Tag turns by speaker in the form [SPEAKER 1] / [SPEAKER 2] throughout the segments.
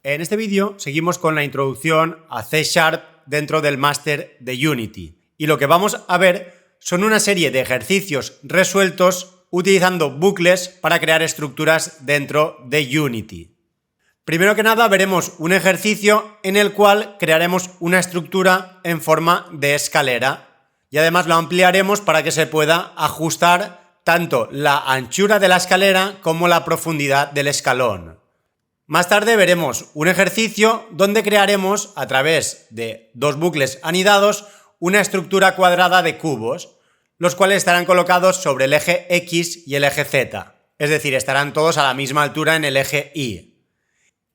[SPEAKER 1] En este vídeo seguimos con la introducción a C# dentro del máster de Unity. Y lo que vamos a ver son una serie de ejercicios resueltos utilizando bucles para crear estructuras dentro de Unity. Primero que nada veremos un ejercicio en el cual crearemos una estructura en forma de escalera y además lo ampliaremos para que se pueda ajustar tanto la anchura de la escalera como la profundidad del escalón. Más tarde veremos un ejercicio donde crearemos a través de dos bucles anidados una estructura cuadrada de cubos, los cuales estarán colocados sobre el eje X y el eje Z, es decir, estarán todos a la misma altura en el eje Y.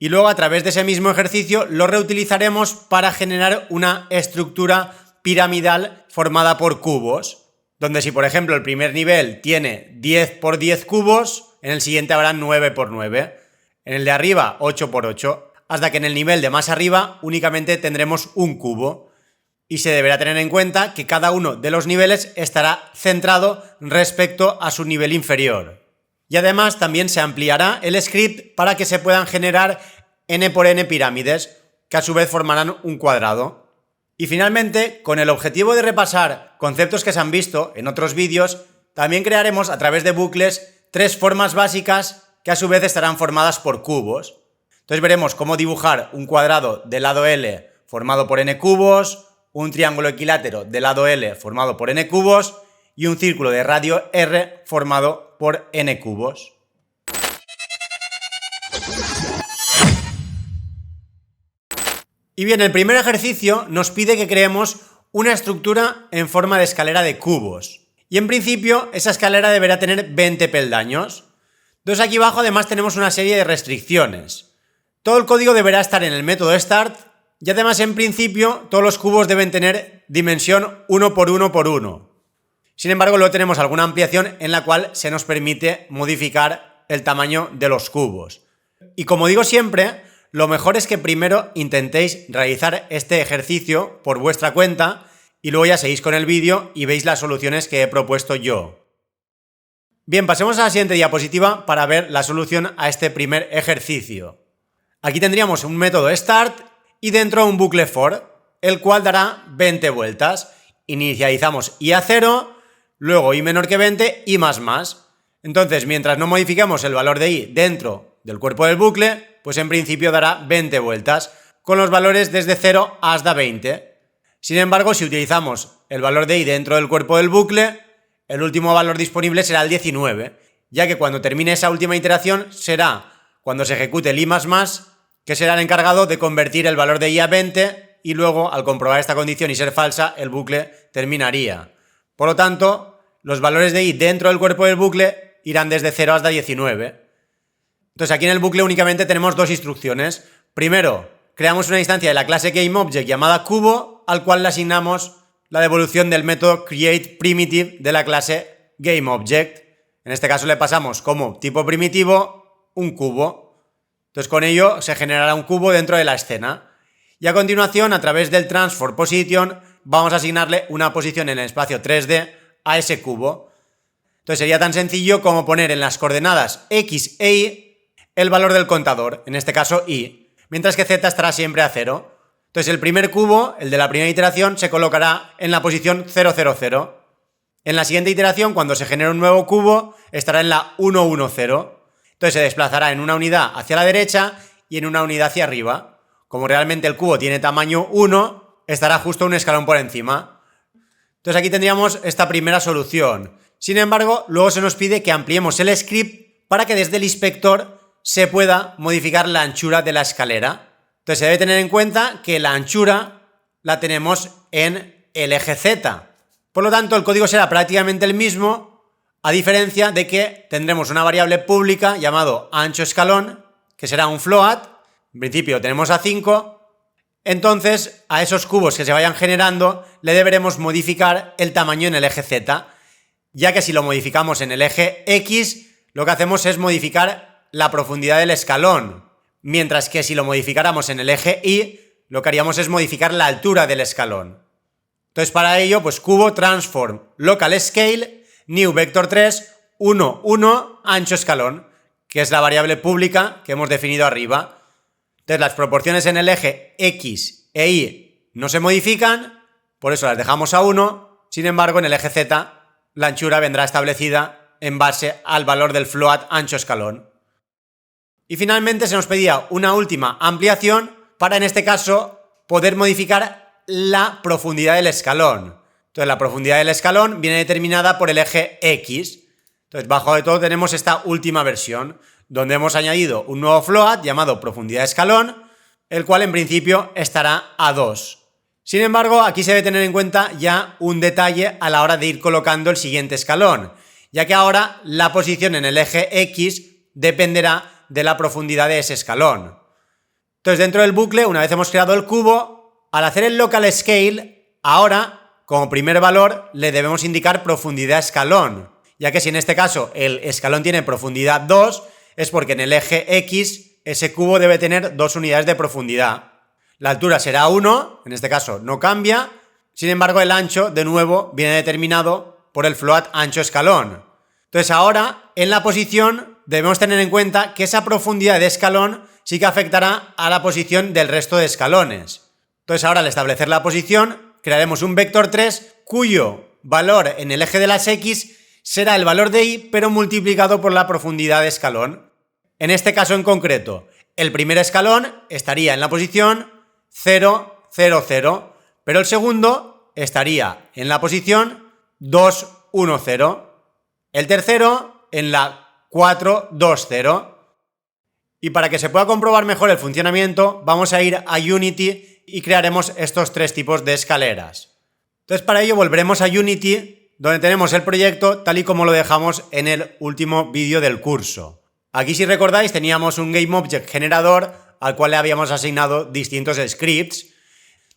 [SPEAKER 1] Y luego a través de ese mismo ejercicio lo reutilizaremos para generar una estructura piramidal formada por cubos, donde si por ejemplo el primer nivel tiene 10 por 10 cubos, en el siguiente habrá 9 por 9. En el de arriba 8 por 8, hasta que en el nivel de más arriba únicamente tendremos un cubo. Y se deberá tener en cuenta que cada uno de los niveles estará centrado respecto a su nivel inferior. Y además también se ampliará el script para que se puedan generar n por n pirámides, que a su vez formarán un cuadrado. Y finalmente, con el objetivo de repasar conceptos que se han visto en otros vídeos, también crearemos a través de bucles tres formas básicas que a su vez estarán formadas por cubos. Entonces veremos cómo dibujar un cuadrado de lado L formado por n cubos, un triángulo equilátero de lado L formado por n cubos y un círculo de radio R formado por n cubos. Y bien, el primer ejercicio nos pide que creemos una estructura en forma de escalera de cubos. Y en principio esa escalera deberá tener 20 peldaños. Entonces aquí abajo además tenemos una serie de restricciones. Todo el código deberá estar en el método start y además en principio todos los cubos deben tener dimensión 1 por 1 por 1. Sin embargo luego tenemos alguna ampliación en la cual se nos permite modificar el tamaño de los cubos. Y como digo siempre, lo mejor es que primero intentéis realizar este ejercicio por vuestra cuenta y luego ya seguís con el vídeo y veis las soluciones que he propuesto yo. Bien, pasemos a la siguiente diapositiva para ver la solución a este primer ejercicio. Aquí tendríamos un método start y dentro un bucle for, el cual dará 20 vueltas. Inicializamos i a 0, luego i menor que 20 y más. Entonces, mientras no modifiquemos el valor de i dentro del cuerpo del bucle, pues en principio dará 20 vueltas, con los valores desde 0 hasta 20. Sin embargo, si utilizamos el valor de i dentro del cuerpo del bucle, el último valor disponible será el 19, ya que cuando termine esa última iteración será cuando se ejecute el i++, que será el encargado de convertir el valor de i a 20 y luego, al comprobar esta condición y ser falsa, el bucle terminaría. Por lo tanto, los valores de i dentro del cuerpo del bucle irán desde 0 hasta 19. Entonces aquí en el bucle únicamente tenemos dos instrucciones. Primero, creamos una instancia de la clase GameObject llamada cubo, al cual le asignamos la devolución del método createPrimitive de la clase GameObject. En este caso le pasamos como tipo primitivo un cubo. Entonces con ello se generará un cubo dentro de la escena. Y a continuación, a través del transformPosition, vamos a asignarle una posición en el espacio 3D a ese cubo. Entonces sería tan sencillo como poner en las coordenadas X e Y el valor del contador, en este caso Y, mientras que Z estará siempre a 0. Entonces el primer cubo, el de la primera iteración, se colocará en la posición 0, 0, 0. En la siguiente iteración, cuando se genere un nuevo cubo, estará en la 1, 1, 0. Entonces se desplazará en una unidad hacia la derecha y en una unidad hacia arriba. Como realmente el cubo tiene tamaño 1, estará justo un escalón por encima. Entonces aquí tendríamos esta primera solución. Sin embargo, luego se nos pide que ampliemos el script para que desde el inspector se pueda modificar la anchura de la escalera. Entonces se debe tener en cuenta que la anchura la tenemos en el eje Z. Por lo tanto, el código será prácticamente el mismo, a diferencia de que tendremos una variable pública llamado ancho escalón, que será un float. En principio lo tenemos a 5. Entonces, a esos cubos que se vayan generando le deberemos modificar el tamaño en el eje Z, ya que si lo modificamos en el eje X, lo que hacemos es modificar la profundidad del escalón. Mientras que si lo modificáramos en el eje Y, lo que haríamos es modificar la altura del escalón. Entonces para ello, pues cubo transform local scale new vector 3 1 1 ancho escalón, que es la variable pública que hemos definido arriba. Entonces las proporciones en el eje X e Y no se modifican, por eso las dejamos a 1, sin embargo en el eje Z la anchura vendrá establecida en base al valor del float ancho escalón. Y finalmente se nos pedía una última ampliación para, en este caso, poder modificar la profundidad del escalón. Entonces la profundidad del escalón viene determinada por el eje X. Entonces bajo de todo tenemos esta última versión, donde hemos añadido un nuevo float llamado profundidad de escalón, el cual en principio estará a 2. Sin embargo, aquí se debe tener en cuenta ya un detalle a la hora de ir colocando el siguiente escalón, ya que ahora la posición en el eje X dependerá de la profundidad de ese escalón. Entonces dentro del bucle, una vez hemos creado el cubo, al hacer el local scale, ahora como primer valor le debemos indicar profundidad escalón, ya que si en este caso el escalón tiene profundidad 2, es porque en el eje X ese cubo debe tener 2 unidades de profundidad. La altura será 1, en este caso no cambia, sin embargo el ancho de nuevo viene determinado por el float ancho escalón. Entonces ahora en la posición debemos tener en cuenta que esa profundidad de escalón sí que afectará a la posición del resto de escalones. Entonces ahora al establecer la posición crearemos un vector 3 cuyo valor en el eje de las X será el valor de Y pero multiplicado por la profundidad de escalón. En este caso en concreto, el primer escalón estaría en la posición 0, 0, 0, pero el segundo estaría en la posición 2, 1, 0, el tercero en la 4, 2, 0. Y para que se pueda comprobar mejor el funcionamiento, vamos a ir a Unity y crearemos estos 3 tipos de escaleras. Entonces para ello volveremos a Unity, donde tenemos el proyecto tal y como lo dejamos en el último vídeo del curso. Aquí, si recordáis, teníamos un GameObject generador al cual le habíamos asignado distintos scripts.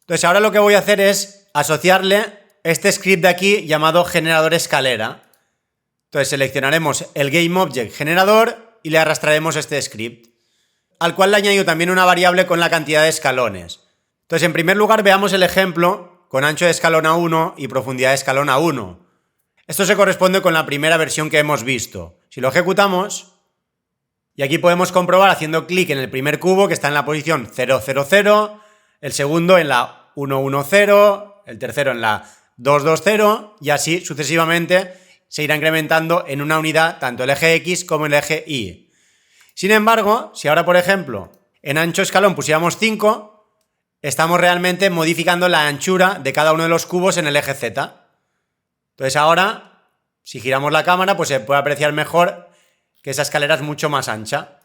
[SPEAKER 1] Entonces ahora lo que voy a hacer es asociarle este script de aquí llamado generador escalera. Entonces seleccionaremos el GameObject generador y le arrastraremos este script, al cual le añadido también una variable con la cantidad de escalones. Entonces en primer lugar veamos el ejemplo con ancho de escalón a 1 y profundidad de escalón a 1. Esto se corresponde con la primera versión que hemos visto. Si lo ejecutamos, y aquí podemos comprobar haciendo clic en el primer cubo que está en la posición 0, 0, 0, el segundo en la 1, 1, 0, el tercero en la 2, 2, 0 y así sucesivamente se irá incrementando en una unidad tanto el eje X como el eje Y. Sin embargo, si ahora por ejemplo en ancho escalón pusiéramos 5, estamos realmente modificando la anchura de cada uno de los cubos en el eje Z. Entonces ahora, si giramos la cámara, pues se puede apreciar mejor que esa escalera es mucho más ancha.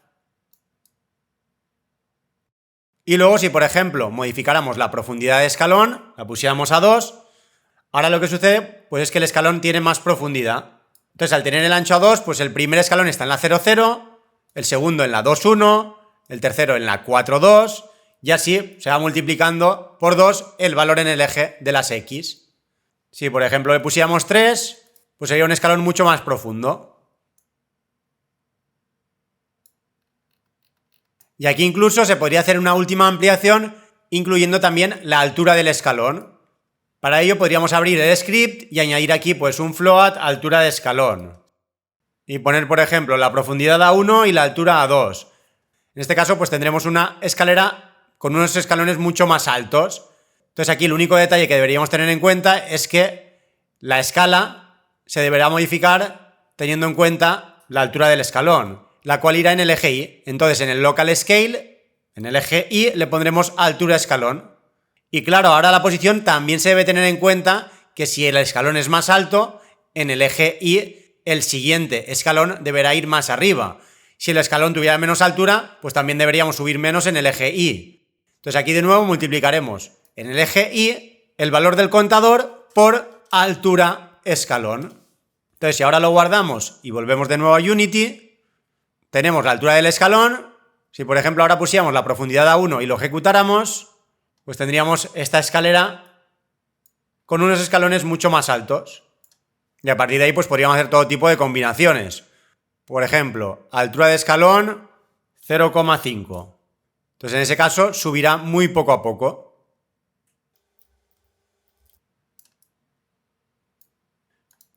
[SPEAKER 1] Y luego, si por ejemplo modificáramos la profundidad de escalón, la pusiéramos a 2, ahora lo que sucede pues es que el escalón tiene más profundidad. Entonces al tener el ancho a 2, pues el primer escalón está en la 0, 0, el segundo en la 2, 1, el tercero en la 4, 2, y así se va multiplicando por 2 el valor en el eje de las X. Si por ejemplo le pusiéramos 3, pues sería un escalón mucho más profundo. Y aquí incluso se podría hacer una última ampliación incluyendo también la altura del escalón. Para ello podríamos abrir el script y añadir aquí pues un float altura de escalón. Y poner por ejemplo la profundidad a 1 y la altura a 2. En este caso pues tendremos una escalera con unos escalones mucho más altos. Entonces aquí el único detalle que deberíamos tener en cuenta es que la escala se deberá modificar teniendo en cuenta la altura del escalón, la cual irá en el eje Y. Entonces en el local scale, en el eje Y, le pondremos altura escalón. Y claro, ahora la posición también se debe tener en cuenta que si el escalón es más alto, en el eje Y el siguiente escalón deberá ir más arriba. Si el escalón tuviera menos altura, pues también deberíamos subir menos en el eje Y. Entonces aquí de nuevo multiplicaremos en el eje Y el valor del contador por altura escalón. Entonces si ahora lo guardamos y volvemos de nuevo a Unity, tenemos la altura del escalón. Si por ejemplo ahora pusiéramos la profundidad a 1 y lo ejecutáramos, pues tendríamos esta escalera con unos escalones mucho más altos. Y a partir de ahí pues podríamos hacer todo tipo de combinaciones. Por ejemplo, altura de escalón 0,5. Entonces en ese caso subirá muy poco a poco.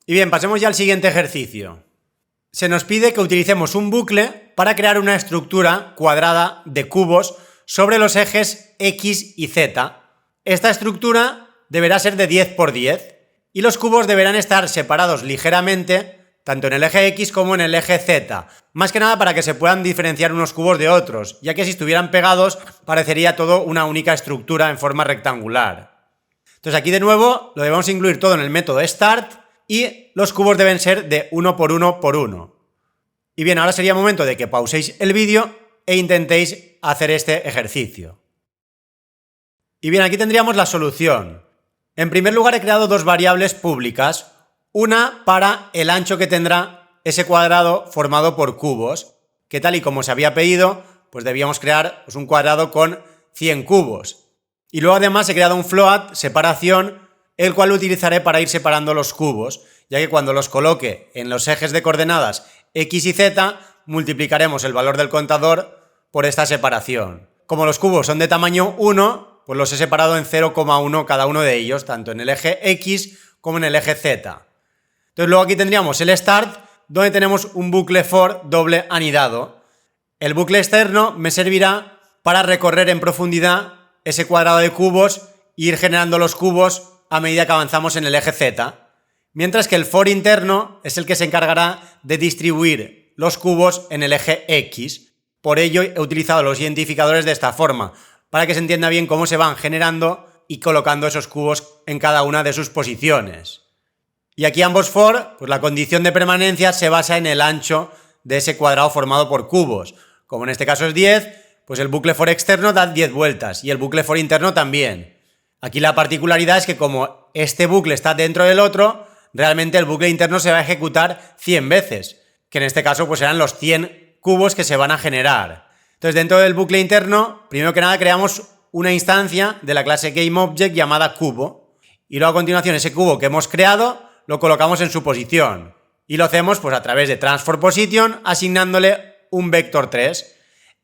[SPEAKER 1] Y bien, pasemos ya al siguiente ejercicio. Se nos pide que utilicemos un bucle para crear una estructura cuadrada de cubos sobre los ejes X y Z. Esta estructura deberá ser de 10 por 10 y los cubos deberán estar separados ligeramente tanto en el eje X como en el eje Z, más que nada para que se puedan diferenciar unos cubos de otros, ya que si estuvieran pegados parecería todo una única estructura en forma rectangular. Entonces aquí de nuevo lo debemos incluir todo en el método start y los cubos deben ser de 1 por 1 por 1. Y bien, ahora sería momento de que pauséis el vídeo e intentéis hacer este ejercicio. Y bien, aquí tendríamos la solución. En primer lugar he creado dos variables públicas, una para el ancho que tendrá ese cuadrado formado por cubos, que tal y como se había pedido, pues debíamos crear un cuadrado con 100 cubos. Y luego además he creado un float, separación, el cual utilizaré para ir separando los cubos, ya que cuando los coloque en los ejes de coordenadas X y Z, multiplicaremos el valor del contador por esta separación. Como los cubos son de tamaño 1, pues los he separado en 0,1 cada uno de ellos, tanto en el eje X como en el eje Z. Entonces luego aquí tendríamos el start, donde tenemos un bucle for doble anidado. El bucle externo me servirá para recorrer en profundidad ese cuadrado de cubos e ir generando los cubos a medida que avanzamos en el eje Z. Mientras que el for interno es el que se encargará de distribuir los cubos en el eje X. Por ello he utilizado los identificadores de esta forma, para que se entienda bien cómo se van generando y colocando esos cubos en cada una de sus posiciones. Y aquí ambos for, pues la condición de permanencia se basa en el ancho de ese cuadrado formado por cubos. Como en este caso es 10, pues el bucle for externo da 10 vueltas y el bucle for interno también. Aquí la particularidad es que como este bucle está dentro del otro, realmente el bucle interno se va a ejecutar 100 veces, que en este caso pues serán los 100 cubos que se van a generar. Entonces dentro del bucle interno, primero que nada creamos una instancia de la clase GameObject llamada cubo y luego a continuación ese cubo que hemos creado lo colocamos en su posición y lo hacemos pues a través de transformPosition asignándole un vector 3.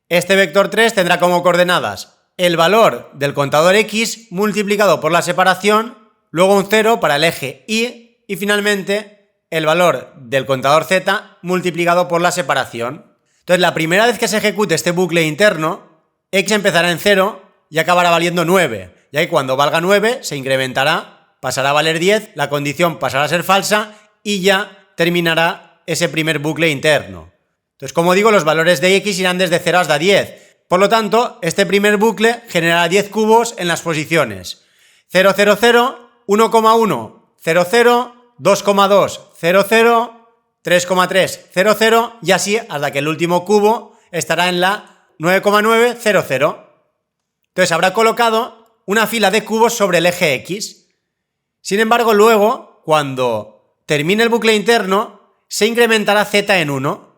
[SPEAKER 1] Este vector 3 tendrá como coordenadas el valor del contador X multiplicado por la separación, luego un 0 para el eje Y finalmente el valor del contador Z multiplicado por la separación. Entonces la primera vez que se ejecute este bucle interno, X empezará en 0 y acabará valiendo 9, ya que cuando valga 9 se incrementará, pasará a valer 10, la condición pasará a ser falsa y ya terminará ese primer bucle interno. Entonces, como digo, los valores de X irán desde 0 hasta 10. Por lo tanto, este primer bucle generará 10 cubos en las posiciones 0, 0, 0, 1,1, 0, 0, 2,2, 0, 0, 3,3, 0, 0 y así hasta que el último cubo estará en la 9,9, 0, 0. Entonces habrá colocado una fila de cubos sobre el eje X. Sin embargo, luego, cuando termine el bucle interno, se incrementará Z en 1.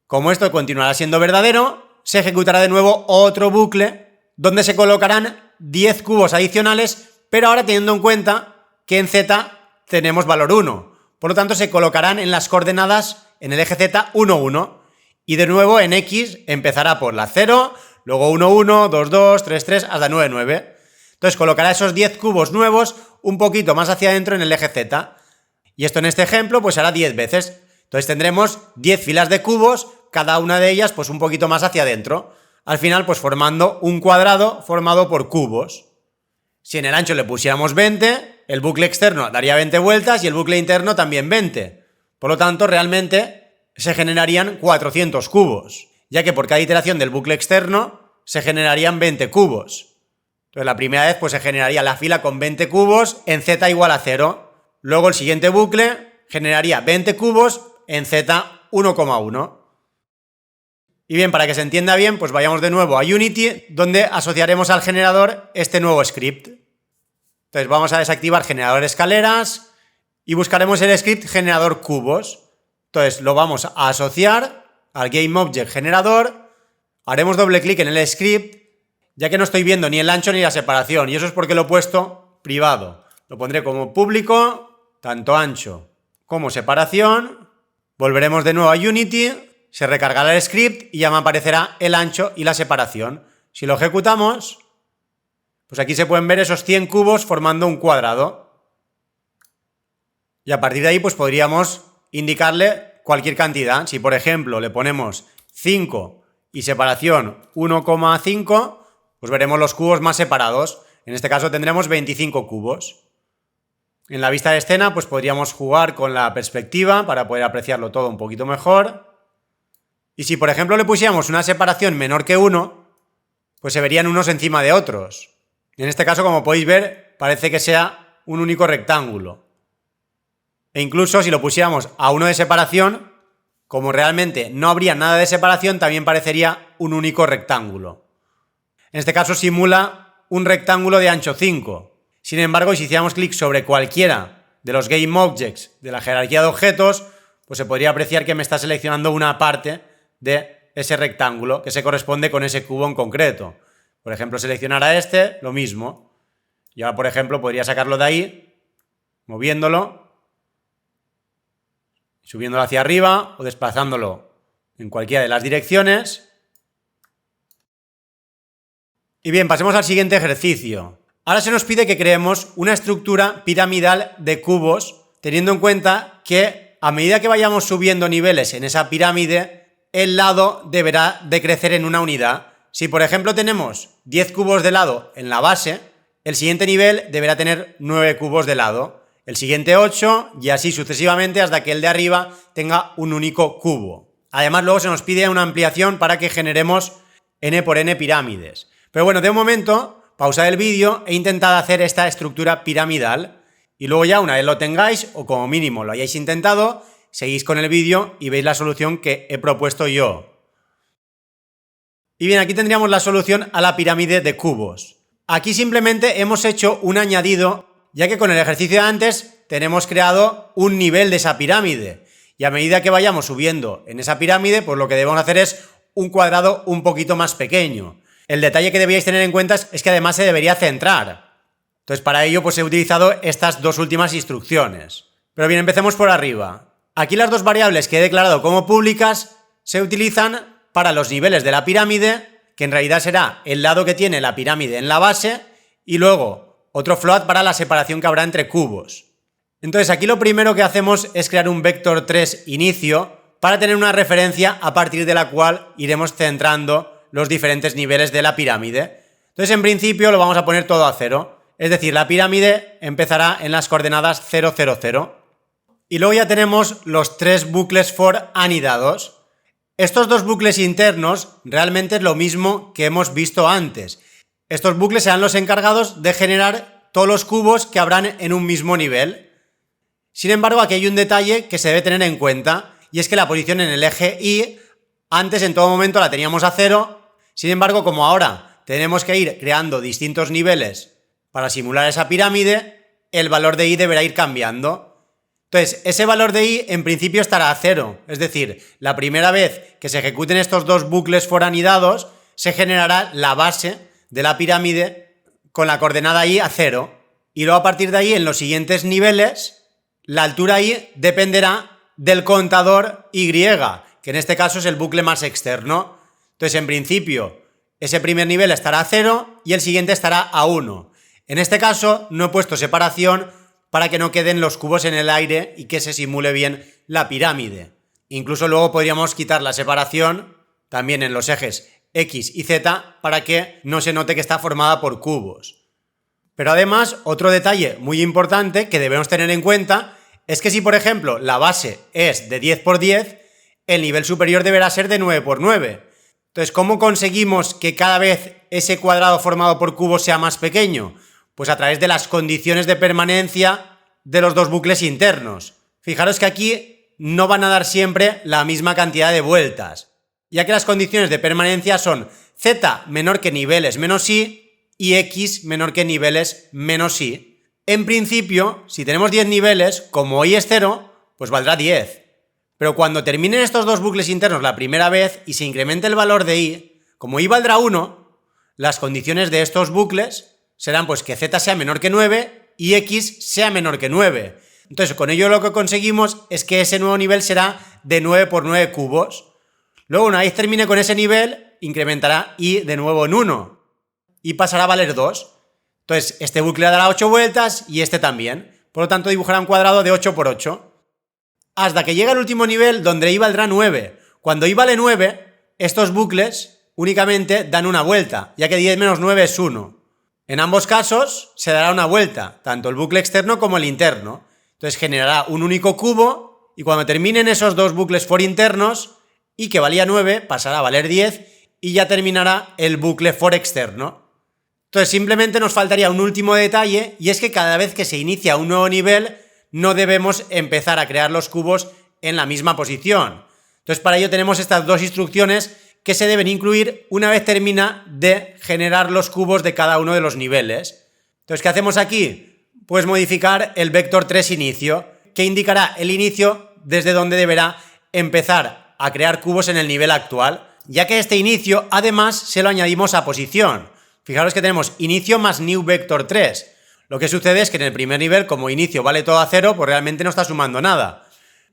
[SPEAKER 1] Como esto continuará siendo verdadero, se ejecutará de nuevo otro bucle donde se colocarán 10 cubos adicionales, pero ahora teniendo en cuenta que en Z tenemos valor 1. Por lo tanto, se colocarán en las coordenadas en el eje Z 1, 1. Y de nuevo en X empezará por la 0, luego 1, 1, 2, 2, 3, 3, hasta 9, 9. Entonces colocará esos 10 cubos nuevos un poquito más hacia adentro en el eje Z. Y esto en este ejemplo pues hará 10 veces. Entonces tendremos 10 filas de cubos, cada una de ellas pues un poquito más hacia adentro. Al final pues formando un cuadrado formado por cubos. Si en el ancho le pusiéramos 20, el bucle externo daría 20 vueltas y el bucle interno también 20. Por lo tanto, realmente se generarían 400 cubos, ya que por cada iteración del bucle externo se generarían 20 cubos. Entonces la primera vez pues se generaría la fila con 20 cubos en Z igual a 0. Luego el siguiente bucle generaría 20 cubos en Z 1,1. Y bien, para que se entienda bien, pues vayamos de nuevo a Unity, donde asociaremos al generador este nuevo script. Entonces vamos a desactivar generador escaleras y buscaremos el script generador cubos. Entonces lo vamos a asociar al GameObject generador, haremos doble clic en el script, ya que no estoy viendo ni el ancho ni la separación, y eso es porque lo he puesto privado. Lo pondré como público, tanto ancho como separación, volveremos de nuevo a Unity, se recargará el script y ya me aparecerá el ancho y la separación. Si lo ejecutamos, pues aquí se pueden ver esos 100 cubos formando un cuadrado. Y a partir de ahí pues podríamos indicarle cualquier cantidad. Si por ejemplo le ponemos 5 y separación 1,5, pues veremos los cubos más separados. En este caso tendremos 25 cubos. En la vista de escena, pues podríamos jugar con la perspectiva para poder apreciarlo todo un poquito mejor. Y si, por ejemplo, le pusiéramos una separación menor que 1, pues se verían unos encima de otros. En este caso, como podéis ver, parece que sea un único rectángulo. E incluso si lo pusiéramos a 1 de separación, como realmente no habría nada de separación, también parecería un único rectángulo. En este caso simula un rectángulo de ancho 5. Sin embargo, si hiciéramos clic sobre cualquiera de los GameObjects de la jerarquía de objetos, pues se podría apreciar que me está seleccionando una parte de ese rectángulo que se corresponde con ese cubo en concreto. Por ejemplo, seleccionar a este, lo mismo. Y ahora, por ejemplo, podría sacarlo de ahí, moviéndolo, subiéndolo hacia arriba o desplazándolo en cualquiera de las direcciones. Y bien, pasemos al siguiente ejercicio. Ahora se nos pide que creemos una estructura piramidal de cubos, teniendo en cuenta que a medida que vayamos subiendo niveles en esa pirámide, el lado deberá decrecer en una unidad. Si, por ejemplo, tenemos 10 cubos de lado en la base, el siguiente nivel deberá tener 9 cubos de lado, el siguiente 8 y así sucesivamente hasta que el de arriba tenga un único cubo. Además, luego se nos pide una ampliación para que generemos n por n pirámides. Pero bueno, de momento, pausad el vídeo e intentad hacer esta estructura piramidal y luego ya una vez lo tengáis o como mínimo lo hayáis intentado, seguís con el vídeo y veis la solución que he propuesto yo. Y bien, aquí tendríamos la solución a la pirámide de cubos. Aquí simplemente hemos hecho un añadido, ya que con el ejercicio de antes tenemos creado un nivel de esa pirámide y a medida que vayamos subiendo en esa pirámide, pues lo que debemos hacer es un cuadrado un poquito más pequeño. El detalle que debíais tener en cuenta es que además se debería centrar. Entonces, para ello pues he utilizado estas dos últimas instrucciones. Pero bien, empecemos por arriba. Aquí las dos variables que he declarado como públicas se utilizan para los niveles de la pirámide, que en realidad será el lado que tiene la pirámide en la base, y luego otro float para la separación que habrá entre cubos. Entonces, aquí lo primero que hacemos es crear un vector 3 inicio para tener una referencia a partir de la cual iremos centrando los diferentes niveles de la pirámide. Entonces, en principio lo vamos a poner todo a 0. Es decir, la pirámide empezará en las coordenadas 0, 0, 0. Y luego ya tenemos los 3 bucles for anidados. Estos dos bucles internos realmente es lo mismo que hemos visto antes. Estos bucles serán los encargados de generar todos los cubos que habrán en un mismo nivel. Sin embargo, aquí hay un detalle que se debe tener en cuenta, y es que la posición en el eje Y, antes en todo momento la teníamos a 0, sin embargo, como ahora tenemos que ir creando distintos niveles para simular esa pirámide, el valor de Y deberá ir cambiando. Entonces, ese valor de Y en principio estará a 0, es decir, la primera vez que se ejecuten estos dos bucles for anidados, se generará la base de la pirámide con la coordenada Y a 0. Y luego a partir de ahí, en los siguientes niveles, la altura Y dependerá del contador Y, que en este caso es el bucle más externo. Entonces, en principio, ese primer nivel estará a 0 y el siguiente estará a 1. En este caso, no he puesto separación para que no queden los cubos en el aire y que se simule bien la pirámide. Incluso luego podríamos quitar la separación también en los ejes X y Z para que no se note que está formada por cubos. Pero además, otro detalle muy importante que debemos tener en cuenta es que si, por ejemplo, la base es de 10 por 10, el nivel superior deberá ser de 9 por 9. Entonces, ¿cómo conseguimos que cada vez ese cuadrado formado por cubos sea más pequeño? Pues a través de las condiciones de permanencia de los dos bucles internos. Fijaros que aquí no van a dar siempre la misma cantidad de vueltas, ya que las condiciones de permanencia son z menor que niveles menos y x menor que niveles menos y. En principio, si tenemos 10 niveles, como y es 0, pues valdrá 10. Pero cuando terminen estos dos bucles internos la primera vez y se incremente el valor de y, como y valdrá 1, las condiciones de estos bucles serán pues que z sea menor que 9 y x sea menor que 9. Entonces, con ello lo que conseguimos es que ese nuevo nivel será de 9 por 9 cubos. Luego, una vez termine con ese nivel, incrementará y de nuevo en 1 y pasará a valer 2. Entonces, este bucle dará 8 vueltas y este también. Por lo tanto, dibujará un cuadrado de 8 por 8. Hasta que llegue al último nivel donde y valdrá 9. Cuando y vale 9, estos bucles únicamente dan una vuelta, ya que 10 menos 9 es 1. En ambos casos se dará una vuelta, tanto el bucle externo como el interno. Entonces generará un único cubo y cuando terminen esos dos bucles for internos, y que valía 9 pasará a valer 10 y ya terminará el bucle for externo. Entonces simplemente nos faltaría un último detalle y es que cada vez que se inicia un nuevo nivel no debemos empezar a crear los cubos en la misma posición. Entonces para ello tenemos estas dos instrucciones que se deben incluir una vez termina de generar los cubos de cada uno de los niveles. Entonces, ¿qué hacemos aquí? Pues modificar el vector 3 inicio, que indicará el inicio desde donde deberá empezar a crear cubos en el nivel actual, ya que este inicio además se lo añadimos a posición. Fijaros que tenemos inicio más new vector 3. Lo que sucede es que en el primer nivel, como inicio vale todo a 0, pues realmente no está sumando nada.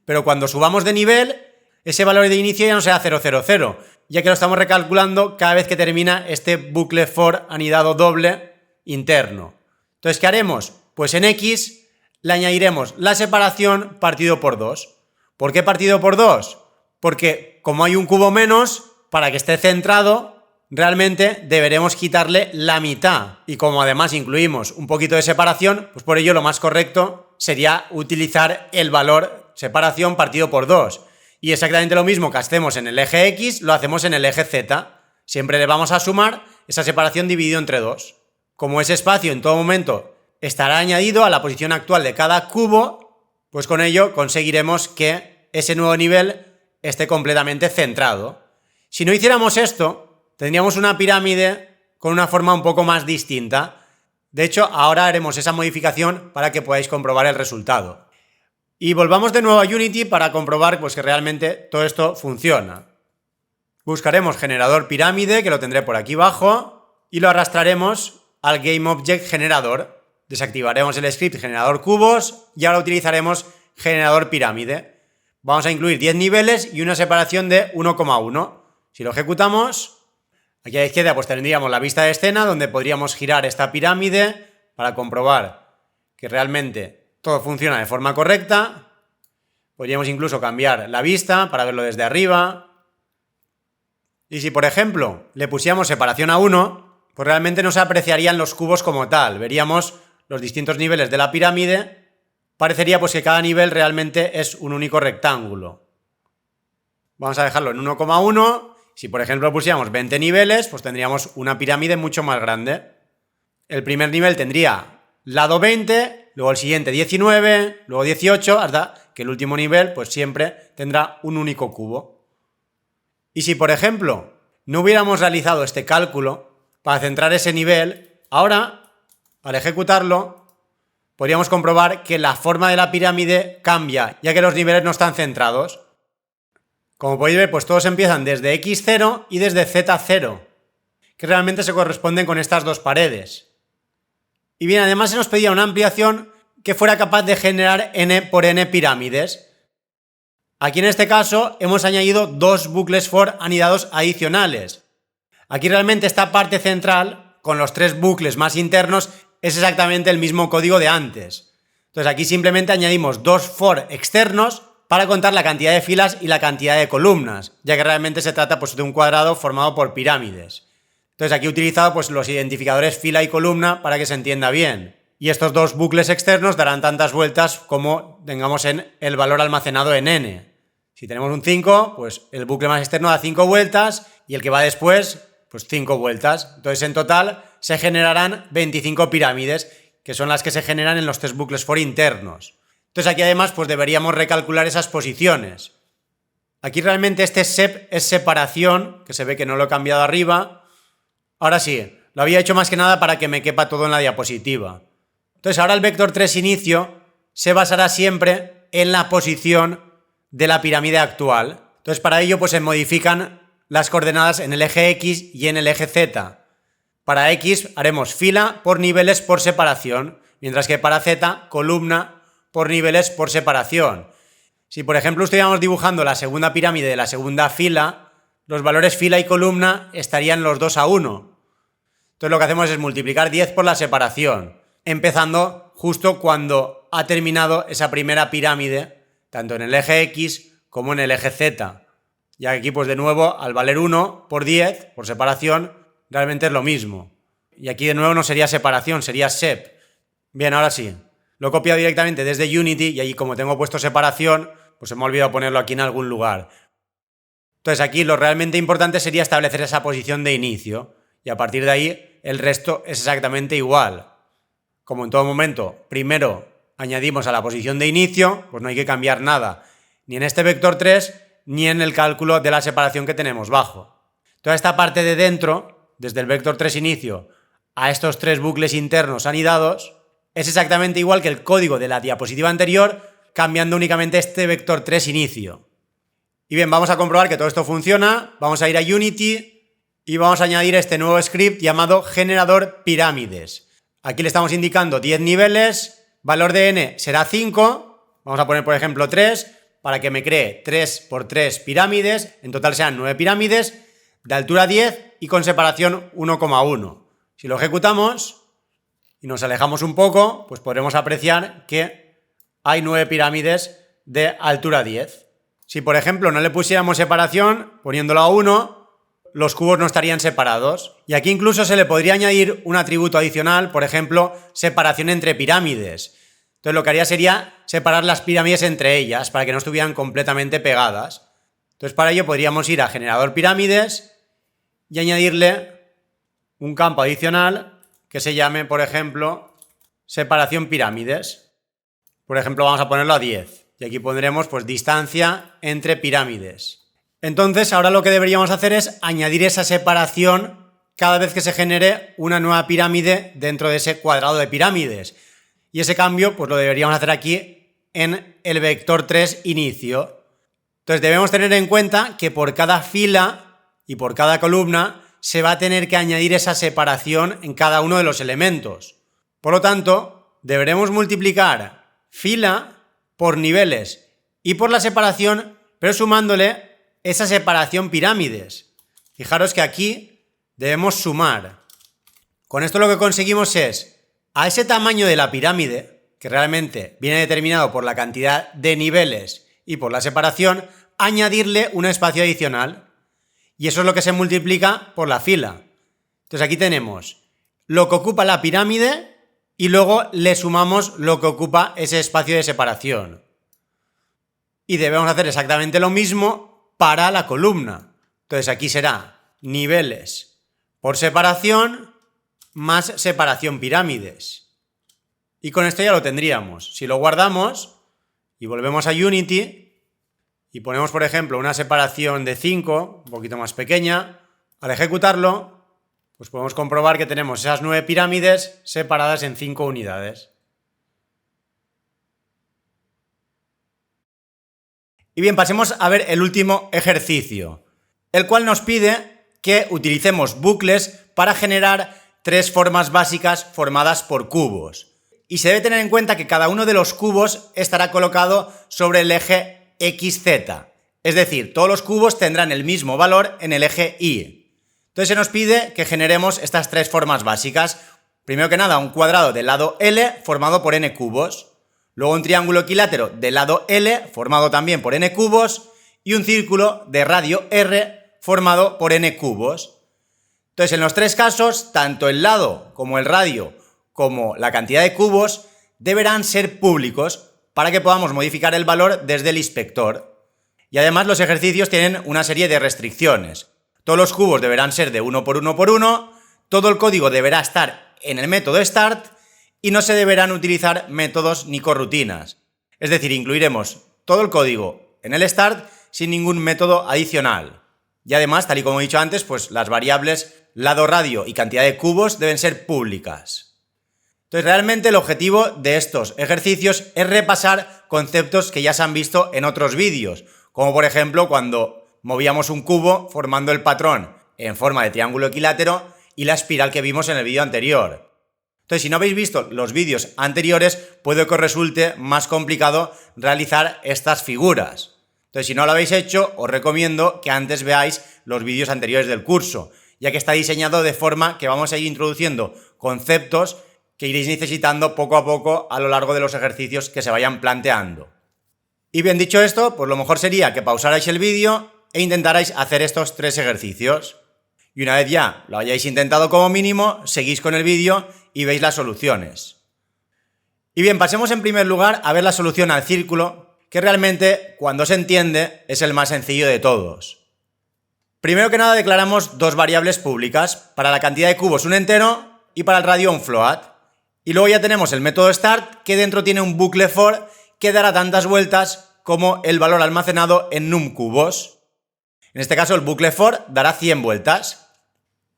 [SPEAKER 1] Pero cuando subamos de nivel, ese valor de inicio ya no será 0, 0, 0, ya que lo estamos recalculando cada vez que termina este bucle for anidado doble interno. Entonces, ¿qué haremos? Pues en X le añadiremos la separación partido por 2. ¿Por qué partido por 2? Porque como hay un cubo menos, para que esté centrado, realmente deberemos quitarle la mitad. Y como además incluimos un poquito de separación, pues por ello lo más correcto sería utilizar el valor separación partido por 2. Y exactamente lo mismo que hacemos en el eje X, lo hacemos en el eje Z. Siempre le vamos a sumar esa separación dividido entre 2. Como ese espacio en todo momento estará añadido a la posición actual de cada cubo, pues con ello conseguiremos que ese nuevo nivel esté completamente centrado. Si no hiciéramos esto, tendríamos una pirámide con una forma un poco más distinta. De hecho, ahora haremos esa modificación para que podáis comprobar el resultado. Y volvamos de nuevo a Unity para comprobar pues, que realmente todo esto funciona. Buscaremos generador pirámide, que lo tendré por aquí abajo, y lo arrastraremos al GameObject generador. Desactivaremos el script generador cubos y ahora utilizaremos generador pirámide. Vamos a incluir 10 niveles y una separación de 1,1. Si lo ejecutamos, aquí a la izquierda pues tendríamos la vista de escena donde podríamos girar esta pirámide para comprobar que realmente todo funciona de forma correcta. Podríamos incluso cambiar la vista para verlo desde arriba. Y si, por ejemplo, le pusiéramos separación a 1, pues realmente no se apreciarían los cubos como tal. Veríamos los distintos niveles de la pirámide. Parecería pues que cada nivel realmente es un único rectángulo. Vamos a dejarlo en 1,1. Si, por ejemplo, pusiéramos 20 niveles, pues tendríamos una pirámide mucho más grande. El primer nivel tendría lado 20, luego el siguiente 19, luego 18, hasta que el último nivel pues siempre tendrá un único cubo. Y si, por ejemplo, no hubiéramos realizado este cálculo para centrar ese nivel, ahora, al ejecutarlo, podríamos comprobar que la forma de la pirámide cambia, ya que los niveles no están centrados. Como podéis ver, pues todos empiezan desde X0 y desde Z0, que realmente se corresponden con estas dos paredes. Y bien, además se nos pedía una ampliación que fuera capaz de generar n por n pirámides. Aquí en este caso hemos añadido dos bucles for anidados adicionales. Aquí realmente esta parte central, con los tres bucles más internos, es exactamente el mismo código de antes. Entonces aquí simplemente añadimos dos for externos para contar la cantidad de filas y la cantidad de columnas, ya que realmente se trata pues, de un cuadrado formado por pirámides. Entonces aquí he utilizado pues, los identificadores fila y columna para que se entienda bien. Y estos dos bucles externos darán tantas vueltas como tengamos en el valor almacenado en n. Si tenemos un 5, pues el bucle más externo da 5 vueltas y el que va después, pues 5 vueltas. Entonces en total se generarán 25 pirámides, que son las que se generan en los tres bucles for internos. Entonces aquí además pues deberíamos recalcular esas posiciones. Aquí realmente este sep es separación, que se ve que no lo he cambiado arriba. Ahora sí, lo había hecho más que nada para que me quepa todo en la diapositiva. Entonces ahora el vector 3 inicio se basará siempre en la posición de la pirámide actual. Entonces para ello pues se modifican las coordenadas en el eje X y en el eje Z. Para X haremos fila por niveles por separación, mientras que para Z columna por niveles por separación. Si por ejemplo estuviéramos dibujando la segunda pirámide de la segunda fila, los valores fila y columna estarían los dos a 1. Entonces lo que hacemos es multiplicar 10 por la separación, empezando justo cuando ha terminado esa primera pirámide, tanto en el eje X como en el eje Z. Y aquí pues de nuevo al valer 1 por 10, por separación, realmente es lo mismo. Y aquí de nuevo no sería separación, sería sep. Bien, ahora sí. Lo he copiado directamente desde Unity y ahí como tengo puesto separación, pues se me ha olvidado ponerlo aquí en algún lugar. Entonces aquí lo realmente importante sería establecer esa posición de inicio y a partir de ahí el resto es exactamente igual. Como en todo momento, primero añadimos a la posición de inicio, pues no hay que cambiar nada, ni en este vector 3 ni en el cálculo de la separación que tenemos bajo. Toda esta parte de dentro, desde el vector 3 inicio a estos 3 bucles internos anidados, es exactamente igual que el código de la diapositiva anterior, cambiando únicamente este vector 3 inicio. Y bien, vamos a comprobar que todo esto funciona, vamos a ir a Unity y vamos a añadir este nuevo script llamado generador pirámides. Aquí le estamos indicando 10 niveles, valor de n será 5, vamos a poner por ejemplo 3, para que me cree 3 por 3 pirámides, en total sean 9 pirámides, de altura 10 y con separación 1,1. Si lo ejecutamos y nos alejamos un poco, pues podremos apreciar que hay 9 pirámides de altura 10. Si por ejemplo no le pusiéramos separación, poniéndolo a 1, los cubos no estarían separados. Y aquí incluso se le podría añadir un atributo adicional, por ejemplo, separación entre pirámides. Entonces lo que haría sería separar las pirámides entre ellas para que no estuvieran completamente pegadas. Entonces para ello podríamos ir a generador pirámides y añadirle un campo adicional que se llame, por ejemplo, separación pirámides. Por ejemplo, vamos a ponerlo a 10. Y aquí pondremos pues distancia entre pirámides. Entonces ahora lo que deberíamos hacer es añadir esa separación cada vez que se genere una nueva pirámide dentro de ese cuadrado de pirámides. Y ese cambio pues lo deberíamos hacer aquí en el vector 3 inicio. Entonces debemos tener en cuenta que por cada fila y por cada columna se va a tener que añadir esa separación en cada uno de los elementos. Por lo tanto, deberemos multiplicar fila por niveles y por la separación, pero sumándole esa separación pirámides. Fijaros que aquí debemos sumar. Con esto lo que conseguimos es, a ese tamaño de la pirámide, que realmente viene determinado por la cantidad de niveles y por la separación, añadirle un espacio adicional. Y eso es lo que se multiplica por la fila. Entonces aquí tenemos lo que ocupa la pirámide y luego le sumamos lo que ocupa ese espacio de separación. Y debemos hacer exactamente lo mismo para la columna. Entonces aquí será niveles por separación más separación pirámides. Y con esto ya lo tendríamos. Si lo guardamos y volvemos a Unity y ponemos, por ejemplo, una separación de 5, un poquito más pequeña, al ejecutarlo, pues podemos comprobar que tenemos esas 9 pirámides separadas en 5 unidades. Y bien, pasemos a ver el último ejercicio, el cual nos pide que utilicemos bucles para generar 3 formas básicas formadas por cubos. Y se debe tener en cuenta que cada uno de los cubos estará colocado sobre el eje XZ. Es decir, todos los cubos tendrán el mismo valor en el eje Y. Entonces se nos pide que generemos estas 3 formas básicas. Primero que nada, un cuadrado del lado L formado por n cubos. Luego un triángulo equilátero del lado L formado también por n cubos. Y un círculo de radio R formado por n cubos. Entonces en los 3 casos, tanto el lado como el radio como la cantidad de cubos deberán ser públicos para que podamos modificar el valor desde el inspector. Y además los ejercicios tienen una serie de restricciones. Todos los cubos deberán ser de 1 por 1 por 1, todo el código deberá estar en el método start y no se deberán utilizar métodos ni corrutinas. Es decir, incluiremos todo el código en el start sin ningún método adicional. Y además, tal y como he dicho antes, pues las variables lado radio y cantidad de cubos deben ser públicas. Entonces, realmente el objetivo de estos ejercicios es repasar conceptos que ya se han visto en otros vídeos, como por ejemplo cuando movíamos un cubo formando el patrón en forma de triángulo equilátero y la espiral que vimos en el vídeo anterior. Entonces, si no habéis visto los vídeos anteriores, puede que os resulte más complicado realizar estas figuras. Entonces, si no lo habéis hecho, os recomiendo que antes veáis los vídeos anteriores del curso, ya que está diseñado de forma que vamos a ir introduciendo conceptos que iréis necesitando poco a poco a lo largo de los ejercicios que se vayan planteando. Y bien dicho esto, pues lo mejor sería que pausarais el vídeo e intentarais hacer estos 3 ejercicios. Y una vez ya lo hayáis intentado como mínimo, seguís con el vídeo y veis las soluciones. Y bien, pasemos en primer lugar a ver la solución al círculo, que realmente, cuando se entiende, es el más sencillo de todos. Primero que nada declaramos 2 variables públicas, para la cantidad de cubos un entero y para el radio un float. Y luego ya tenemos el método start, que dentro tiene un bucle for que dará tantas vueltas como el valor almacenado en num cubos. En este caso el bucle for dará 100 vueltas.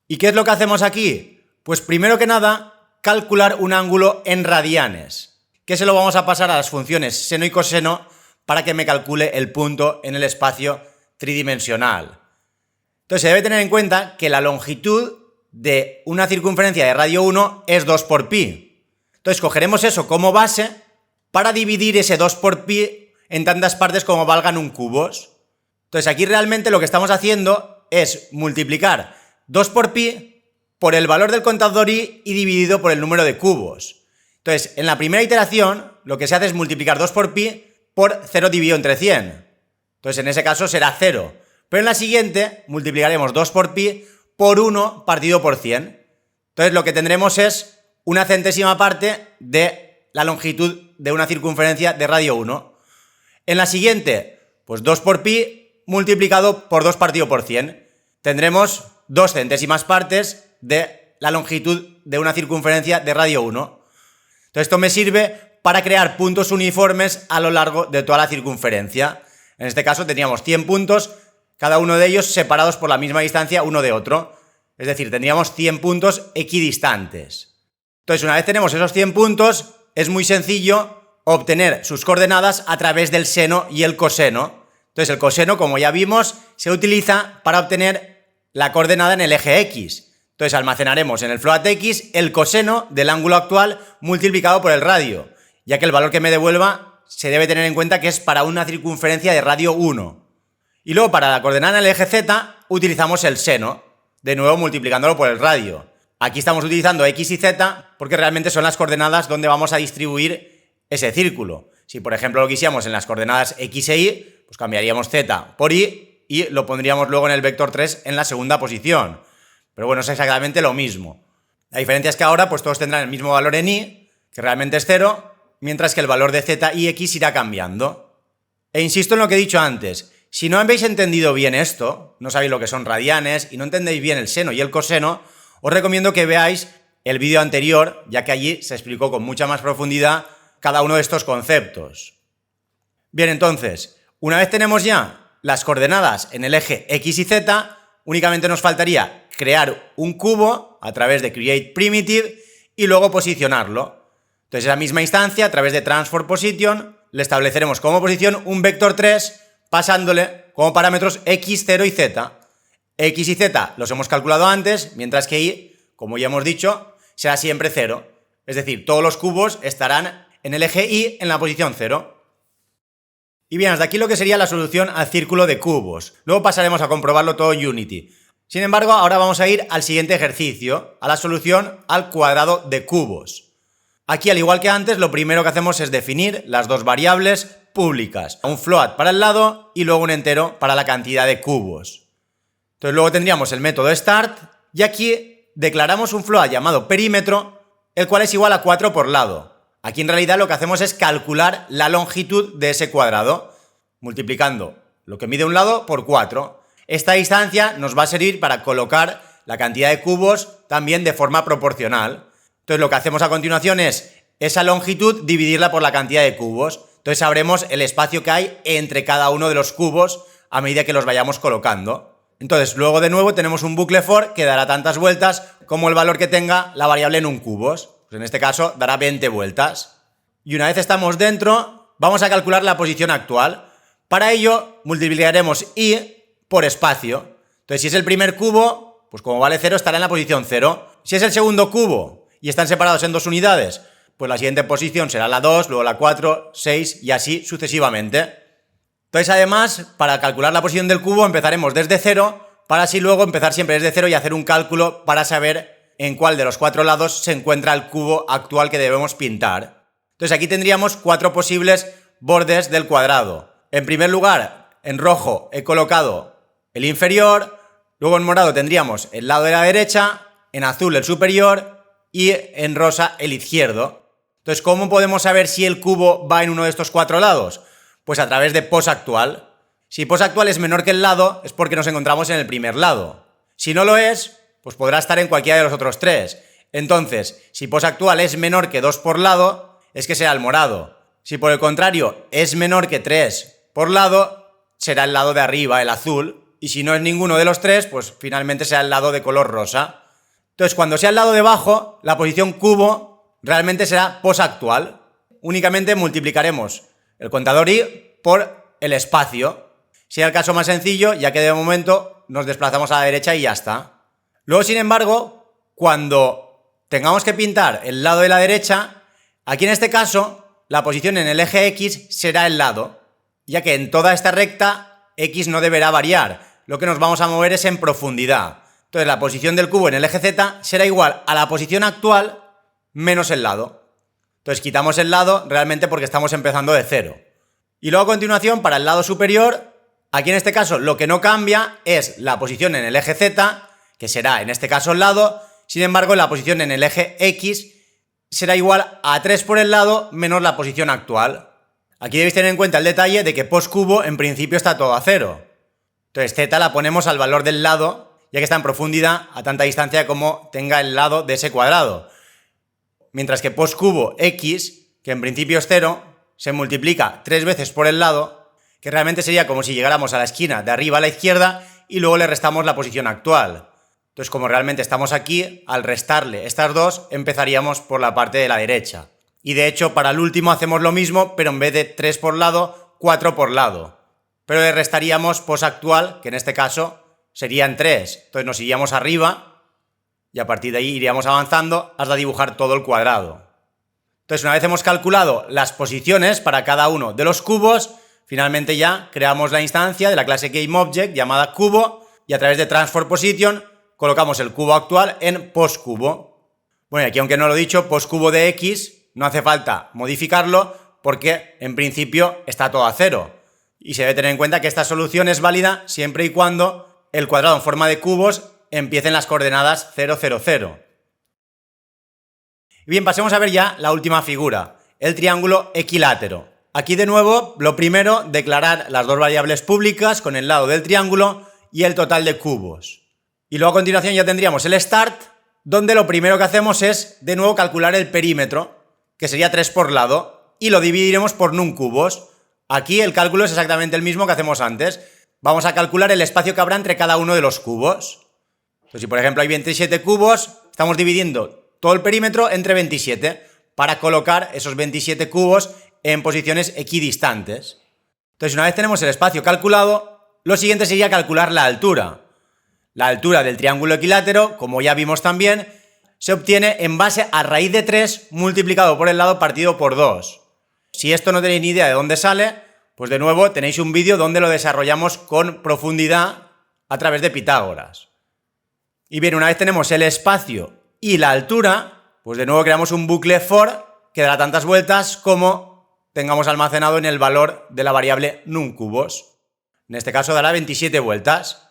[SPEAKER 1] ¿Y qué es lo que hacemos aquí? Pues primero que nada, calcular un ángulo en radianes, que se lo vamos a pasar a las funciones seno y coseno para que me calcule el punto en el espacio tridimensional. Entonces se debe tener en cuenta que la longitud de una circunferencia de radio 1 es 2 por pi. Entonces cogeremos eso como base para dividir ese 2 por pi en tantas partes como valgan un cubos. Entonces aquí realmente lo que estamos haciendo es multiplicar 2 por pi por el valor del contador i y dividido por el número de cubos. Entonces, en la primera iteración, lo que se hace es multiplicar 2 por pi por 0 dividido entre 100. Entonces, en ese caso será 0. Pero en la siguiente, multiplicaremos 2 por pi por 1 partido por 100. Entonces, lo que tendremos es una centésima parte de la longitud de una circunferencia de radio 1. En la siguiente, pues 2 por pi multiplicado por 2 partido por 100. Tendremos 2 centésimas partes de la longitud de una circunferencia de radio 1. Entonces esto me sirve para crear puntos uniformes a lo largo de toda la circunferencia. En este caso tendríamos 100 puntos, cada uno de ellos separados por la misma distancia uno de otro. Es decir, tendríamos 100 puntos equidistantes. Entonces una vez tenemos esos 100 puntos, es muy sencillo obtener sus coordenadas a través del seno y el coseno. Entonces el coseno, como ya vimos, se utiliza para obtener la coordenada en el eje X. Entonces almacenaremos en el float X el coseno del ángulo actual multiplicado por el radio, ya que el valor que me devuelva se debe tener en cuenta que es para una circunferencia de radio 1. Y luego para la coordenada en el eje Z utilizamos el seno, de nuevo multiplicándolo por el radio. Aquí estamos utilizando X y Z porque realmente son las coordenadas donde vamos a distribuir ese círculo. Si por ejemplo lo quisiéramos en las coordenadas X e Y, pues cambiaríamos Z por Y y lo pondríamos luego en el vector 3 en la segunda posición. Pero bueno, es exactamente lo mismo. La diferencia es que ahora pues todos tendrán el mismo valor en Y, que realmente es 0, mientras que el valor de Z y X irá cambiando. E insisto en lo que he dicho antes, si no habéis entendido bien esto, no sabéis lo que son radianes y no entendéis bien el seno y el coseno, os recomiendo que veáis el vídeo anterior, ya que allí se explicó con mucha más profundidad cada uno de estos conceptos. Bien, entonces, una vez tenemos ya las coordenadas en el eje X y Z, únicamente nos faltaría crear un cubo a través de create primitive y luego posicionarlo. Entonces, en la misma instancia, a través de transform position, le estableceremos como posición un vector 3 pasándole como parámetros x, 0 y z. X y z los hemos calculado antes, mientras que y, como ya hemos dicho, será siempre 0. Es decir, todos los cubos estarán en el eje y en la posición 0. Y bien, hasta aquí lo que sería la solución al círculo de cubos. Luego pasaremos a comprobarlo todo en Unity. Sin embargo, ahora vamos a ir al siguiente ejercicio, a la solución al cuadrado de cubos. Aquí, al igual que antes, lo primero que hacemos es definir las 2 variables públicas. Un float para el lado y luego un entero para la cantidad de cubos. Entonces luego tendríamos el método start y aquí declaramos un float llamado perímetro, el cual es igual a 4 por lado. Aquí en realidad lo que hacemos es calcular la longitud de ese cuadrado, multiplicando lo que mide un lado por 4. Esta distancia nos va a servir para colocar la cantidad de cubos también de forma proporcional. Entonces lo que hacemos a continuación es esa longitud dividirla por la cantidad de cubos. Entonces sabremos el espacio que hay entre cada uno de los cubos a medida que los vayamos colocando. Entonces luego de nuevo tenemos un bucle for que dará tantas vueltas como el valor que tenga la variable en un cubos. Pues en este caso dará 20 vueltas. Y una vez estamos dentro, vamos a calcular la posición actual. Para ello multiplicaremos y por espacio. Entonces, si es el primer cubo, pues como vale 0, estará en la posición 0. Si es el segundo cubo y están separados en 2 unidades, pues la siguiente posición será la 2, luego la 4, 6 y así sucesivamente. Entonces, además, para calcular la posición del cubo empezaremos desde 0, para así luego empezar siempre desde 0 y hacer un cálculo para saber en cuál de los 4 lados se encuentra el cubo actual que debemos pintar. Entonces, aquí tendríamos 4 posibles bordes del cuadrado. En primer lugar, en rojo he colocado el inferior, luego en morado tendríamos el lado de la derecha, en azul el superior y en rosa el izquierdo. Entonces, ¿cómo podemos saber si el cubo va en uno de estos 4 lados? Pues a través de pos actual. Si pos actual es menor que el lado, es porque nos encontramos en el primer lado. Si no lo es, pues podrá estar en cualquiera de los otros 3. Entonces, si pos actual es menor que 2 por lado, es que será el morado. Si por el contrario es menor que 3 por lado, será el lado de arriba, el azul. Y si no es ninguno de los 3, pues finalmente será el lado de color rosa. Entonces, cuando sea el lado de abajo, la posición cubo realmente será pos actual. Únicamente multiplicaremos el contador i por el espacio. Sería el caso más sencillo, ya que de momento nos desplazamos a la derecha y ya está. Luego, sin embargo, cuando tengamos que pintar el lado de la derecha, aquí en este caso, la posición en el eje X será el lado, ya que en toda esta recta X no deberá variar. Lo que nos vamos a mover es en profundidad. Entonces, la posición del cubo en el eje Z será igual a la posición actual menos el lado. Entonces, quitamos el lado realmente porque estamos empezando de 0. Y luego, a continuación, para el lado superior, aquí en este caso lo que no cambia es la posición en el eje Z, que será en este caso el lado. Sin embargo, la posición en el eje X será igual a 3 por el lado menos la posición actual. Aquí debéis tener en cuenta el detalle de que pos cubo en principio está todo a 0. Entonces, Z la ponemos al valor del lado, ya que está en profundidad a tanta distancia como tenga el lado de ese cuadrado. Mientras que pos cubo X, que en principio es 0, se multiplica 3 veces por el lado, que realmente sería como si llegáramos a la esquina de arriba a la izquierda y luego le restamos la posición actual. Entonces, como realmente estamos aquí, al restarle estas dos, empezaríamos por la parte de la derecha. Y de hecho, para el último hacemos lo mismo, pero en vez de 3 por lado, 4 por lado. Pero le restaríamos pos actual, que en este caso serían 3. Entonces nos iríamos arriba y a partir de ahí iríamos avanzando hasta dibujar todo el cuadrado. Entonces, una vez hemos calculado las posiciones para cada uno de los cubos, finalmente ya creamos la instancia de la clase GameObject llamada cubo y a través de Transform Position colocamos el cubo actual en poscubo. Bueno, y aquí aunque no lo he dicho, poscubo de X no hace falta modificarlo porque en principio está todo a 0. Y se debe tener en cuenta que esta solución es válida siempre y cuando el cuadrado en forma de cubos empiece en las coordenadas 0, 0, 0. Y bien, pasemos a ver ya la última figura, el triángulo equilátero. Aquí de nuevo, lo primero, declarar las dos variables públicas con el lado del triángulo y el total de cubos. Y luego a continuación ya tendríamos el start, donde lo primero que hacemos es de nuevo calcular el perímetro, que sería 3 por lado, y lo dividiremos por num cubos. Aquí el cálculo es exactamente el mismo que hacemos antes. Vamos a calcular el espacio que habrá entre cada uno de los cubos. Entonces, si por ejemplo hay 27 cubos, estamos dividiendo todo el perímetro entre 27 para colocar esos 27 cubos en posiciones equidistantes. Entonces, una vez tenemos el espacio calculado, lo siguiente sería calcular la altura. La altura del triángulo equilátero, como ya vimos también, se obtiene en base a raíz de 3 multiplicado por el lado partido por 2. Si esto no tenéis ni idea de dónde sale, pues de nuevo tenéis un vídeo donde lo desarrollamos con profundidad a través de Pitágoras. Y bien, una vez tenemos el espacio y la altura, pues de nuevo creamos un bucle for que dará tantas vueltas como tengamos almacenado en el valor de la variable num cubos. En este caso dará 27 vueltas.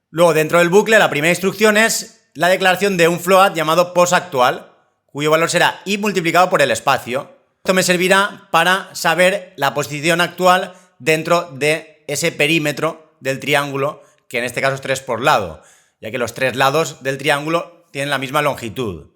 [SPEAKER 1] Luego, dentro del bucle, la primera instrucción es la declaración de un float llamado posactual, cuyo valor será i multiplicado por el espacio. Esto me servirá para saber la posición actual dentro de ese perímetro del triángulo, que en este caso es 3 por lado, ya que los 3 lados del triángulo tienen la misma longitud.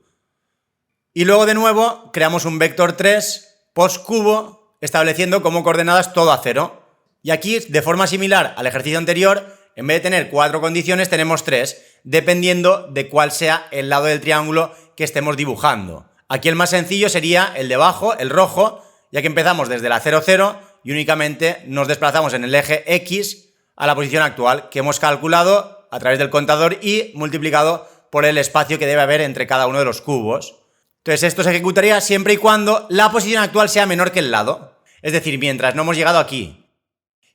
[SPEAKER 1] Y luego de nuevo creamos un vector 3 poscubo, estableciendo como coordenadas todo a 0. Y aquí, de forma similar al ejercicio anterior, en vez de tener 4 condiciones, tenemos 3, dependiendo de cuál sea el lado del triángulo que estemos dibujando. Aquí el más sencillo sería el de abajo, el rojo, ya que empezamos desde la 0, 0 y únicamente nos desplazamos en el eje X a la posición actual, que hemos calculado a través del contador y multiplicado por el espacio que debe haber entre cada uno de los cubos. Entonces esto se ejecutaría siempre y cuando la posición actual sea menor que el lado, es decir, mientras no hemos llegado aquí.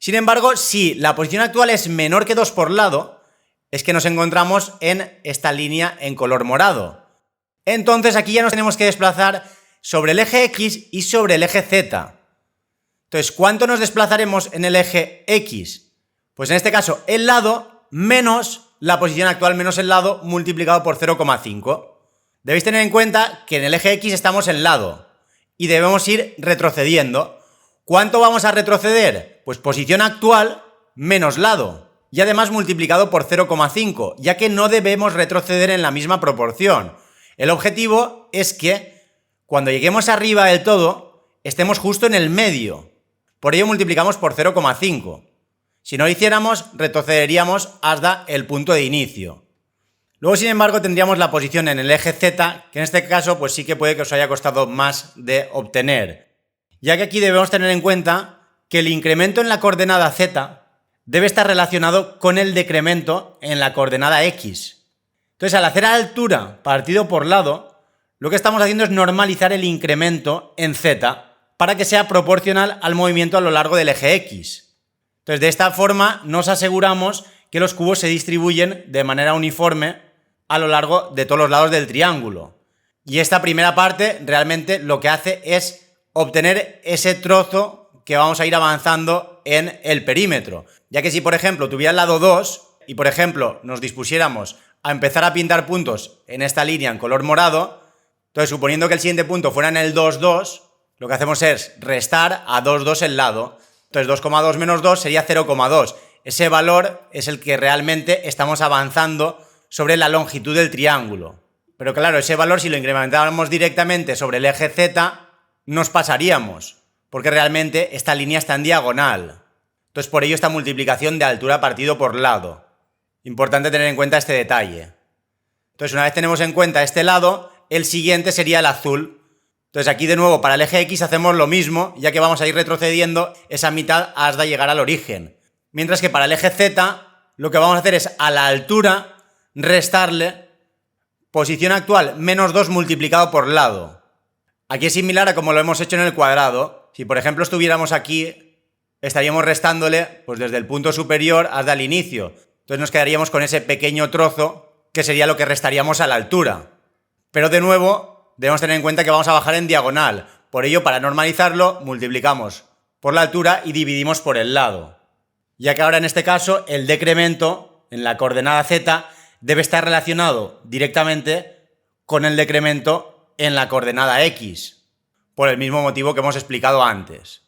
[SPEAKER 1] Sin embargo, si la posición actual es menor que 2 por lado, es que nos encontramos en esta línea en color morado. Entonces aquí ya nos tenemos que desplazar sobre el eje X y sobre el eje Z. Entonces, ¿cuánto nos desplazaremos en el eje X? Pues en este caso, el lado menos la posición actual menos el lado multiplicado por 0,5. Debéis tener en cuenta que en el eje X estamos en lado y debemos ir retrocediendo. ¿Cuánto vamos a retroceder? Pues posición actual menos lado y además multiplicado por 0,5, ya que no debemos retroceder en la misma proporción. El objetivo es que cuando lleguemos arriba del todo estemos justo en el medio. Por ello multiplicamos por 0,5. Si no lo hiciéramos, retrocederíamos hasta el punto de inicio. Luego, sin embargo, tendríamos la posición en el eje Z, que en este caso pues sí que puede que os haya costado más de obtener, ya que aquí debemos tener en cuenta que el incremento en la coordenada Z debe estar relacionado con el decremento en la coordenada X. Entonces, al hacer altura partido por lado, lo que estamos haciendo es normalizar el incremento en Z para que sea proporcional al movimiento a lo largo del eje X. Entonces, de esta forma nos aseguramos que los cubos se distribuyen de manera uniforme a lo largo de todos los lados del triángulo. Y esta primera parte realmente lo que hace es obtener ese trozo que vamos a ir avanzando en el perímetro. Ya que si, por ejemplo, tuviera el lado 2 y, por ejemplo, nos dispusiéramos a empezar a pintar puntos en esta línea en color morado, entonces suponiendo que el siguiente punto fuera en el 2, 2, lo que hacemos es restar a 2, 2 el lado. Entonces 2,2 menos 2 sería 0,2. Ese valor es el que realmente estamos avanzando sobre la longitud del triángulo. Pero claro, ese valor si lo incrementáramos directamente sobre el eje Z, nos pasaríamos, porque realmente esta línea está en diagonal. Entonces por ello esta multiplicación de altura partido por lado. Importante tener en cuenta este detalle. Entonces una vez tenemos en cuenta este lado, el siguiente sería el azul. Entonces aquí de nuevo para el eje X hacemos lo mismo, ya que vamos a ir retrocediendo esa mitad hasta llegar al origen. Mientras que para el eje Z lo que vamos a hacer es a la altura restarle posición actual menos 2 multiplicado por lado. Aquí es similar a como lo hemos hecho en el cuadrado. Si por ejemplo estuviéramos aquí, estaríamos restándole pues desde el punto superior hasta el inicio. Entonces nos quedaríamos con ese pequeño trozo que sería lo que restaríamos a la altura. Pero de nuevo debemos tener en cuenta que vamos a bajar en diagonal. Por ello, para normalizarlo, multiplicamos por la altura y dividimos por el lado. Ya que ahora en este caso el decremento en la coordenada Z debe estar relacionado directamente con el decremento en la coordenada X, por el mismo motivo que hemos explicado antes.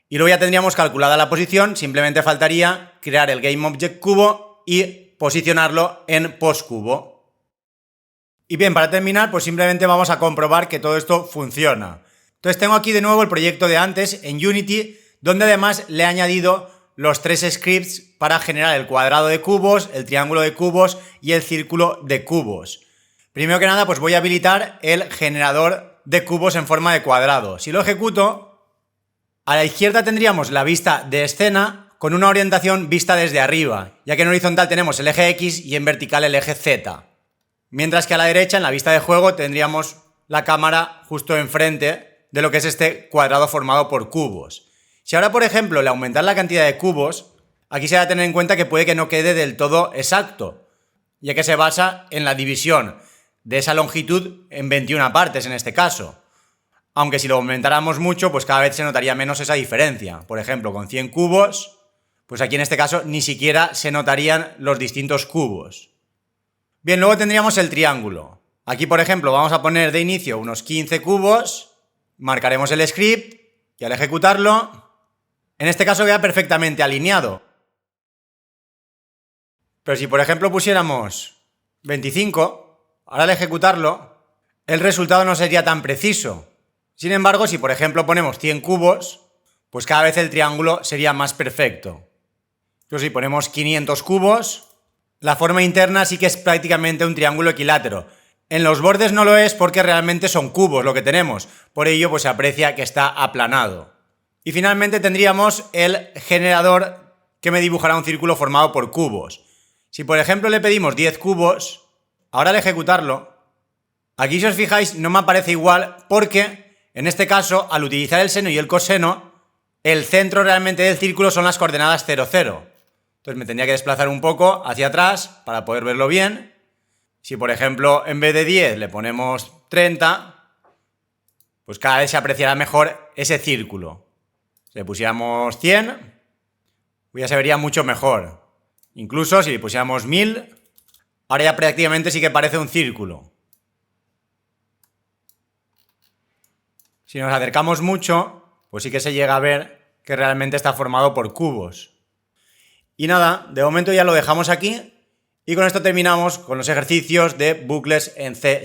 [SPEAKER 1] Y luego ya tendríamos calculada la posición, simplemente faltaría crear el GameObject cubo y posicionarlo en postcubo. Y bien, para terminar, pues simplemente vamos a comprobar que todo esto funciona. Entonces tengo aquí de nuevo el proyecto de antes en Unity, donde además le he añadido los 3 scripts para generar el cuadrado de cubos, el triángulo de cubos y el círculo de cubos. Primero que nada, pues voy a habilitar el generador de cubos en forma de cuadrado. Si lo ejecuto, a la izquierda tendríamos la vista de escena con una orientación vista desde arriba, ya que en horizontal tenemos el eje X y en vertical el eje Z. Mientras que a la derecha, en la vista de juego, tendríamos la cámara justo enfrente de lo que es este cuadrado formado por cubos. Si ahora, por ejemplo, le aumentar la cantidad de cubos, aquí se va a tener en cuenta que puede que no quede del todo exacto, ya que se basa en la división de esa longitud en 21 partes en este caso. Aunque si lo aumentáramos mucho, pues cada vez se notaría menos esa diferencia. Por ejemplo, con 100 cubos, pues aquí en este caso ni siquiera se notarían los distintos cubos. Bien, luego tendríamos el triángulo. Aquí, por ejemplo, vamos a poner de inicio unos 15 cubos, marcaremos el script y al ejecutarlo, en este caso queda perfectamente alineado. Pero si por ejemplo pusiéramos 25, ahora al ejecutarlo, el resultado no sería tan preciso. Sin embargo, si por ejemplo ponemos 100 cubos, pues cada vez el triángulo sería más perfecto. Entonces si ponemos 500 cubos, la forma interna sí que es prácticamente un triángulo equilátero. En los bordes no lo es porque realmente son cubos lo que tenemos. Por ello pues se aprecia que está aplanado. Y finalmente tendríamos el generador que me dibujará un círculo formado por cubos. Si por ejemplo le pedimos 10 cubos, ahora al ejecutarlo, aquí si os fijáis no me aparece igual porque en este caso al utilizar el seno y el coseno, el centro realmente del círculo son las coordenadas 0, 0. Entonces me tendría que desplazar un poco hacia atrás para poder verlo bien. Si por ejemplo en vez de 10 le ponemos 30, pues cada vez se apreciará mejor ese círculo. Si le pusiéramos 100, pues ya se vería mucho mejor. Incluso si le pusiéramos 1000, ahora ya prácticamente sí que parece un círculo. Si nos acercamos mucho, pues sí que se llega a ver que realmente está formado por cubos. Y nada, de momento ya lo dejamos aquí y con esto terminamos con los ejercicios de bucles en C#.